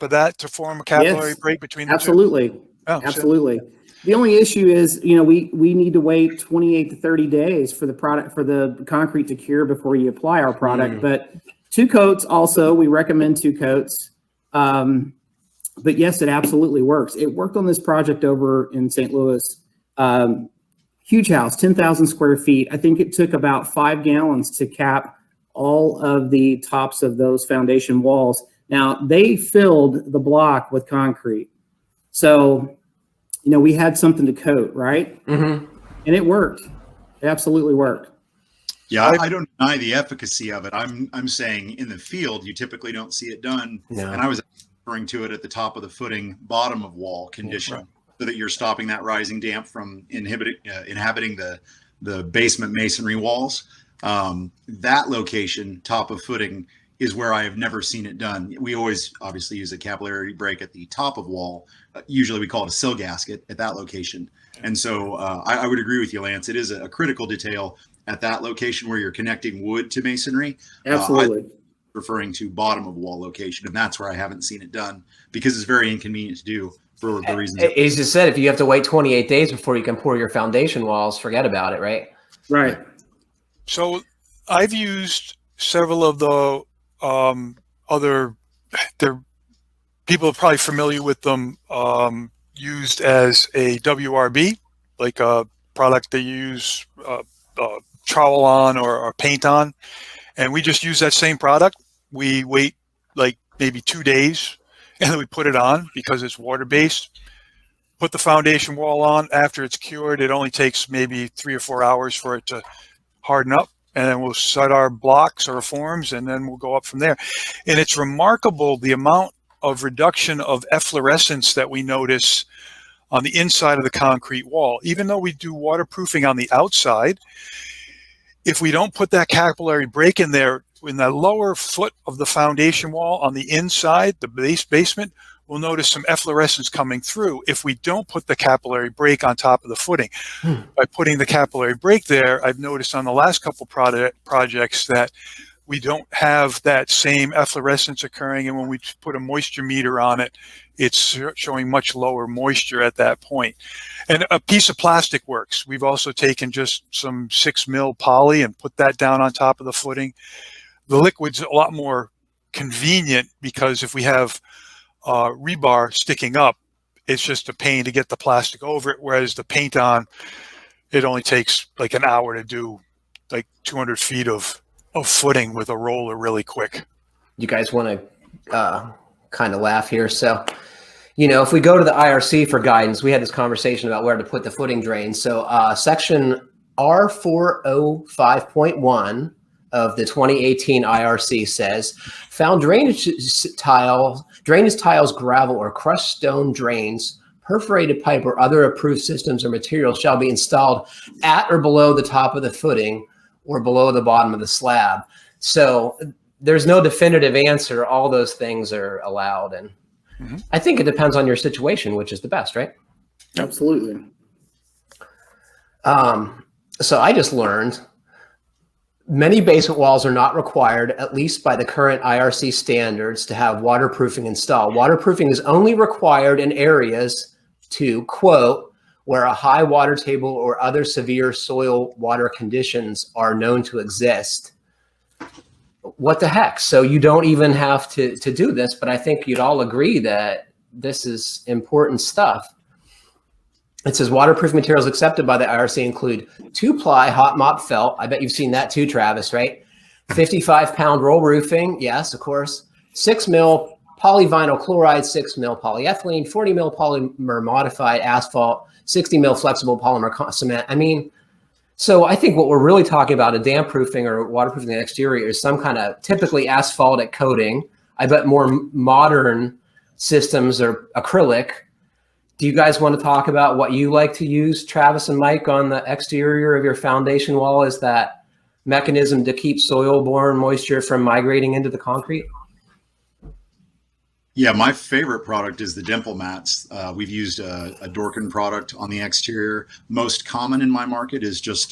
of that to form a capillary Yes, break between the absolutely. two? Oh, absolutely. The only issue is, we need to wait 28 to 30 days for the concrete to cure before you apply our product. But 2 coats also, we recommend 2 coats. But yes, it absolutely works. It worked on this project over in St. Louis. Huge house, 10,000 square feet. I think it took about 5 gallons to cap all of the tops of those foundation walls. Now, they filled the block with concrete. So, we had something to coat, right? Mm-hmm. And it worked. It absolutely worked. Yeah, I don't deny the efficacy of it. I'm saying in the field, you typically don't see it done. No. And I was referring to it at the top of the footing, bottom of wall condition, right, so that you're stopping that rising damp from inhabiting the basement masonry walls. That location, top of footing, is where I have never seen it done. We always obviously use a capillary break at the top of wall. Usually we call it a sill gasket at that location. And so I would agree with you, Lance. It is a critical detail at that location where you're connecting wood to masonry. Absolutely. Referring to bottom of wall location. And that's where I haven't seen it done because it's very inconvenient to do for the reasons. As you said, if you have to wait 28 days before you can pour your foundation walls, forget about it, right? Right. So I've used several of the people are probably familiar with them, used as a WRB, like a product they use trowel on or paint on. And we just use that same product. We wait like maybe 2 days and then we put it on because it's water-based. Put the foundation wall on. After it's cured, it only takes maybe 3 or 4 hours for it to harden up. And then we'll set our blocks or forms, and then we'll go up from there. And it's remarkable the amount of reduction of efflorescence that we notice on the inside of the concrete wall. Even though we do waterproofing on the outside, if we don't put that capillary break in there, in the lower foot of the foundation wall on the inside, the basement, we'll notice some efflorescence coming through if we don't put the capillary break on top of the footing. By putting the capillary break there, I've noticed on the last couple projects that we don't have that same efflorescence occurring, and when we put a moisture meter on it, it's showing much lower moisture at that point. And a piece of plastic works. We've also taken just some 6 mil poly and put that down on top of the footing. The liquid's a lot more convenient because if we have rebar sticking up, it's just a pain to get the plastic over it, whereas the paint on, it only takes like an hour to do like 200 feet of footing with a roller really quick. You guys want to kind of laugh here. So, if we go to the IRC for guidance, we had this conversation about where to put the footing drains. So section R405.1 of the 2018 IRC says, found drainage tiles, gravel, or crushed stone drains, perforated pipe, or other approved systems or materials shall be installed at or below the top of the footing or below the bottom of the slab. So there's no definitive answer. All those things are allowed. And I think it depends on your situation, which is the best, right? Absolutely. So I just learned many basement walls are not required, at least by the current IRC standards, to have waterproofing installed. Waterproofing is only required in areas to, quote, where a high water table or other severe soil water conditions are known to exist. What the heck? So you don't even have to do this, but I think you'd all agree that this is important stuff. It says waterproof materials accepted by the IRC include 2-ply hot mop felt. I bet you've seen that too, Travis, right? 55-pound roll roofing. Yes, of course. 6 mil polyvinyl chloride, 6 mil polyethylene, 40 mil polymer modified asphalt, 60 mil flexible polymer cement. I mean, so I think what we're really talking about, a damp proofing or waterproofing the exterior, is some kind of typically asphaltic coating. I bet more modern systems are acrylic. Do you guys want to talk about what you like to use, Travis and Mike, on the exterior of your foundation wall as that mechanism to keep soil-borne moisture from migrating into the concrete? Yeah, my favorite product is the dimple mats. We've used a Dorkin product on the exterior. Most common in my market is just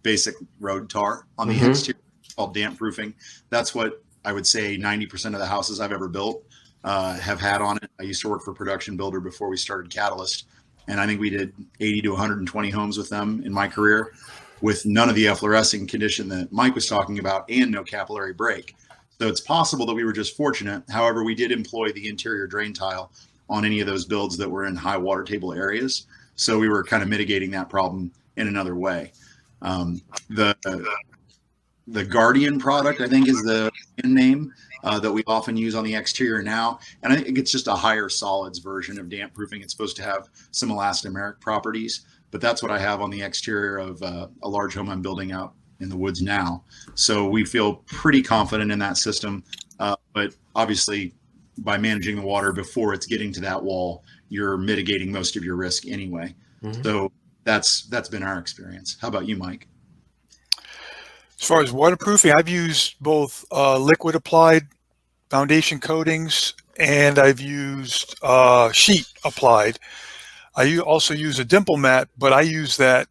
basic road tar on the exterior, called damp proofing. That's what I would say 90% of the houses I've ever built have had on it. I used to work for Production Builder before we started Catalyst, and I think we did 80 to 120 homes with them in my career, with none of the efflorescing condition that Mike was talking about and no capillary break. So it's possible that we were just fortunate. However, we did employ the interior drain tile on any of those builds that were in high water table areas. So we were kind of mitigating that problem in another way. The Guardian product, I think, is the name that we often use on the exterior now. And I think it's just a higher solids version of damp proofing. It's supposed to have some elastomeric properties, but that's what I have on the exterior of a large home I'm building out in the woods now. So we feel pretty confident in that system. But obviously, by managing the water before it's getting to that wall, you're mitigating most of your risk anyway. Mm-hmm. So that's been our experience. How about you, Mike? As far as waterproofing, I've used both liquid applied foundation coatings, and I've used sheet applied. I also use a dimple mat, but I use that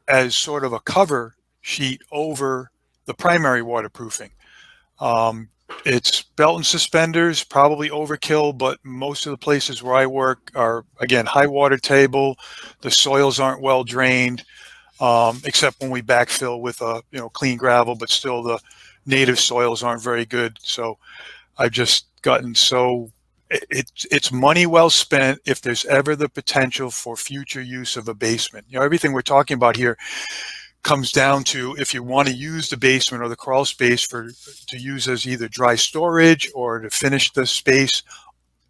as sort of a cover sheet over the primary waterproofing. It's belt and suspenders, probably overkill, but most of the places where I work are, again, high water table. The soils aren't well drained, except when we backfill with clean gravel, but still the native soils aren't very good. So I've just gotten it's money well spent if there's ever the potential for future use of a basement. Everything we're talking about here comes down to, if you want to use the basement or the crawl space to use as either dry storage or to finish the space,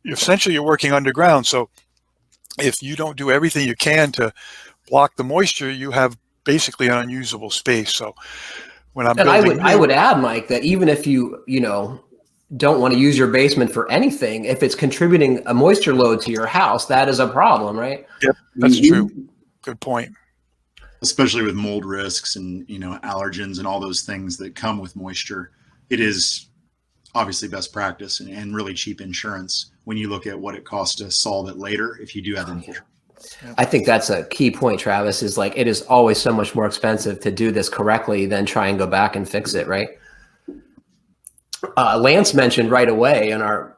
essentially you're working underground. So if you don't do everything you can to block the moisture, you have basically an unusable space. So when I'm building, I would add, Mike, that even if you don't want to use your basement for anything, if it's contributing a moisture load to your house, that is a problem, right? Yep, that's true. Good point. Especially with mold risks and allergens and all those things that come with moisture, it is obviously best practice and really cheap insurance when you look at what it costs to solve it later if you do have an issue. I think that's a key point, Travis, is like, it is always so much more expensive to do this correctly than try and go back and fix it, right? Lance mentioned right away in our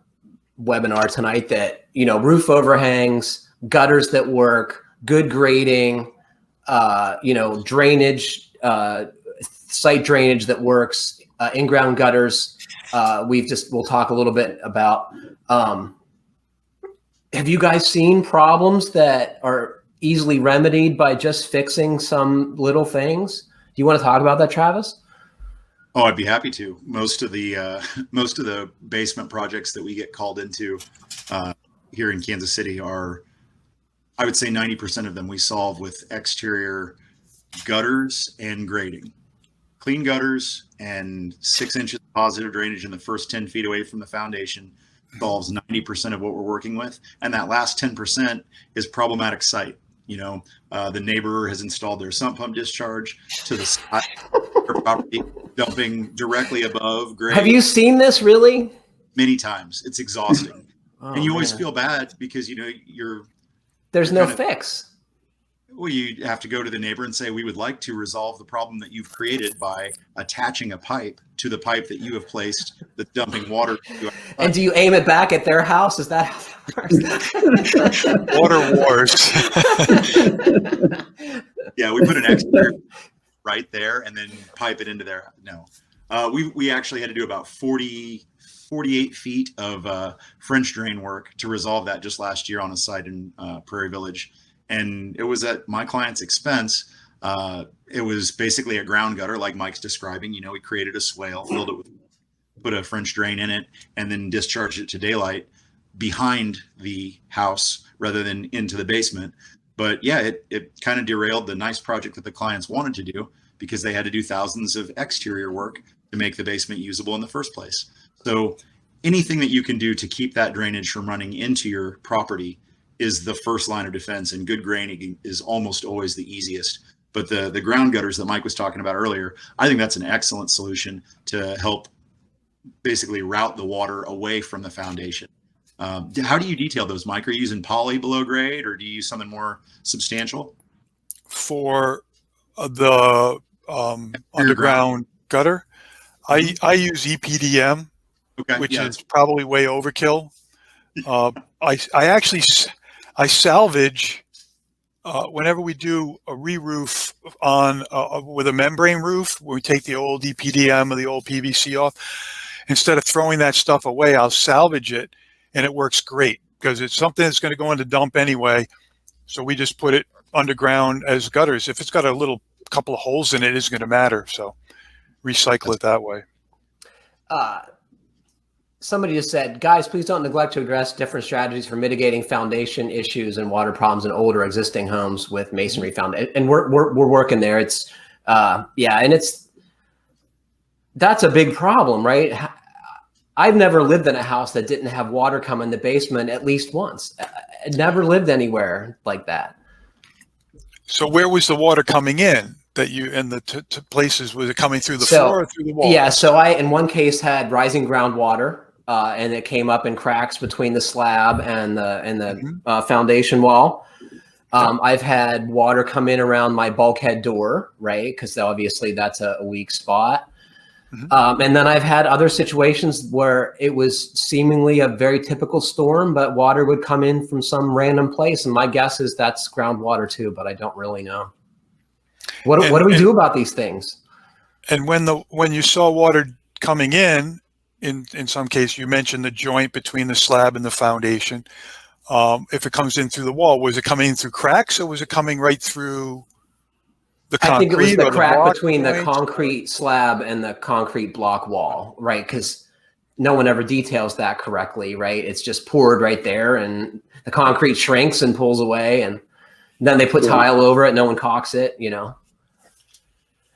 webinar tonight that, roof overhangs, gutters that work, good grading, drainage, site drainage that works, in-ground gutters. We'll talk a little bit about. Have you guys seen problems that are easily remedied by just fixing some little things? Do you want to talk about that, Travis? Oh, I'd be happy to. Most of the basement projects that we get called into here in Kansas City are, I would say 90% of them we solve with exterior gutters and grading. Clean gutters and 6 inches of positive drainage in the first 10 feet away from the foundation solves 90% of what we're working with. And that last 10% is problematic site. The neighbor has installed their sump pump discharge to the side of their property, dumping directly above grade. Have you seen this really? Many times. It's exhausting. And you always feel bad because, there's no fix. Well, you have to go to the neighbor and say, we would like to resolve the problem that you've created by attaching a pipe to the pipe that you have placed that's dumping water. And do you aim it back at their house? Is that how that works? Water wars. Yeah, we put an exterior right there and then pipe it into their, no. We actually had to do about 48 feet of French drain work to resolve that just last year on a site in Prairie Village. And it was at my client's expense. It was basically a ground gutter like Mike's describing. We created a swale, filled it with, put a French drain in it, and then discharged it to daylight behind the house rather than into the basement. But yeah, it kind of derailed the nice project that the clients wanted to do because they had to do thousands of exterior work to make the basement usable in the first place. So anything that you can do to keep that drainage from running into your property is the first line of defense, and good grading is almost always the easiest. But the ground gutters that Mike was talking about earlier, I think that's an excellent solution to help basically route the water away from the foundation. How do you detail those, Mike? Are you using poly below grade, or do you use something more substantial? For the underground gutter, I use EPDM, which is probably way overkill. I actually I salvage whenever we do a re-roof on with a membrane roof, where we take the old EPDM or the old PVC off. Instead of throwing that stuff away, I'll salvage it, and it works great because it's something that's going to go in the dump anyway. So we just put it underground as gutters. If it's got a little couple of holes in it, it's going to matter. So recycle it that way. Somebody just said, guys, please don't neglect to address different strategies for mitigating foundation issues and water problems in older existing homes with masonry foundation. And we're working there. It's yeah, and that's a big problem, right? I've never lived in a house that didn't have water come in the basement at least once. I never lived anywhere like that. So where was the water coming in that you, and the places, was it coming through the floor or through the wall? Yeah, so I, in one case, had rising groundwater, and it came up in cracks between the slab and the foundation wall. I've had water come in around my bulkhead door, right? Because obviously that's a weak spot. And then I've had other situations where it was seemingly a very typical storm, but water would come in from some random place. And my guess is that's groundwater too, but I don't really know. What do we do about these things? And when you saw water coming in some case, you mentioned the joint between the slab and the foundation. If it comes in through the wall, was it coming in through cracks, or was it coming right through the concrete? I think it was the crack between the concrete slab and the concrete block wall, right? Because no one ever details that correctly, right? It's just poured right there, and the concrete shrinks and pulls away, and then they put tile over it. No one caulks it, you know.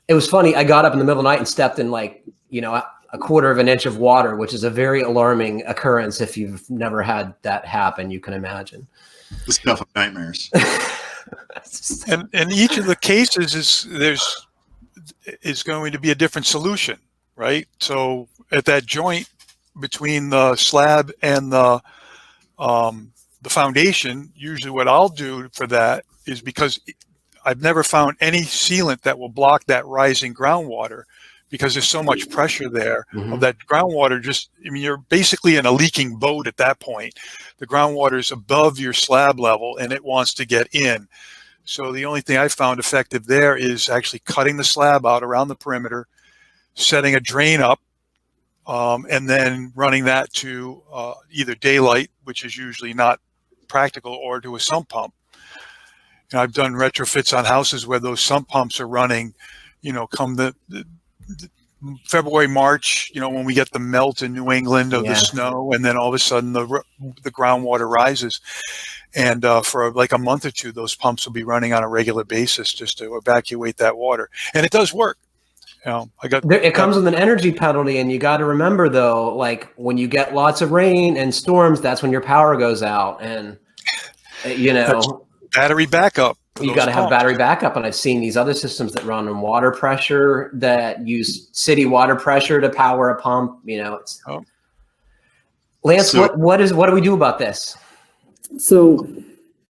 It was funny. I got up in the middle of the night and stepped in, like, you know, a quarter of an inch of water, which is a very alarming occurrence. If you've never had that happen, you can imagine. The stuff of nightmares. And each of the cases is going to be a different solution, right? So at that joint between the slab and the foundation, usually what I'll do for that is, because I've never found any sealant that will block that rising groundwater, because there's so much pressure there of that groundwater. Just, I mean, you're basically in a leaking boat at that point. The groundwater is above your slab level and it wants to get in. So the only thing I found effective there is actually cutting the slab out around the perimeter, setting a drain up, and then running that to either daylight, which is usually not practical, or to a sump pump. And I've done retrofits on houses where those sump pumps are running, you know, come the February, March, you know, when we get the melt in New England of the snow, and then all of a sudden the groundwater rises. And for like a month or two, those pumps will be running on a regular basis just to evacuate that water. And it does work. You know, it comes with an energy penalty, and you got to remember though, like when you get lots of rain and storms, that's when your power goes out, and you know, that's battery backup. You got to have battery backup. And I've seen these other systems that run on water pressure, that use city water pressure to power a pump. You know, Lance, what do we do about this? So